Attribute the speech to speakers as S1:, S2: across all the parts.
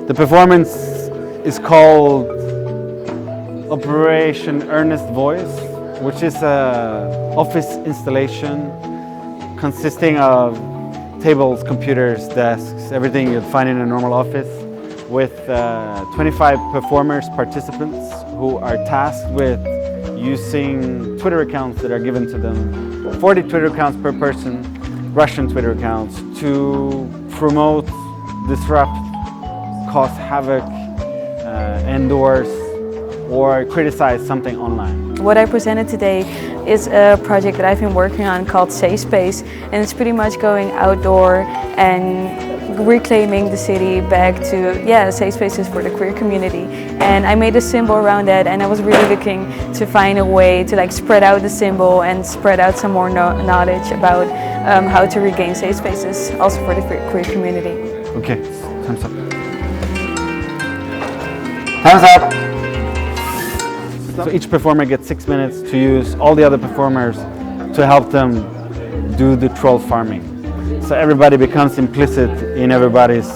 S1: The performance is called Operation Earnest Voice, which is an office installation consisting of tables, computers, desks, everything you'd find in a normal office, with 25 performers, participants, who are tasked with using Twitter accounts that are given to them, 40 Twitter accounts per person, Russian Twitter accounts, to promote, disrupt, cause havoc, endorse, or criticize something online.
S2: What I presented today is a project that I've been working on called Safe Space, and it's pretty much going outdoor and reclaiming the city back to safe spaces for the queer community. And I made a symbol around that, and I was really looking to find a way to spread out the symbol and spread out some more knowledge about how to regain safe spaces also for the queer community.
S1: Okay, thumbs up. Thumbs up! So each performer gets 6 minutes to use all the other performers to help them do the troll farming. So everybody becomes implicit in everybody's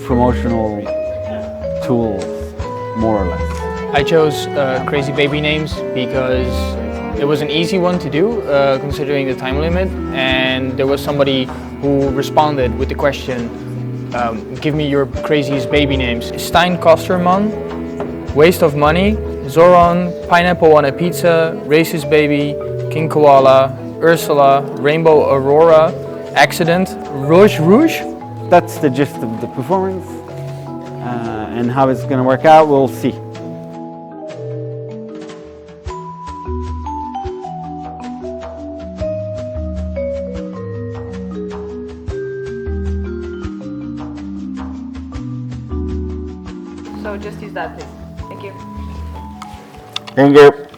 S1: promotional tools, more or less.
S3: I chose crazy baby names because it was an easy one to do, considering the time limit, and there was somebody who responded with the question, give me your craziest baby names. Stein Kosterman, Waste of Money, Zoran, Pineapple on a Pizza, Racist Baby, King Koala, Ursula, Rainbow Aurora, Accident, Rouge Rouge.
S1: That's the gist of the performance, and how it's going to work out, we'll see.
S2: So just use that, please. Thank you.
S1: Thank you.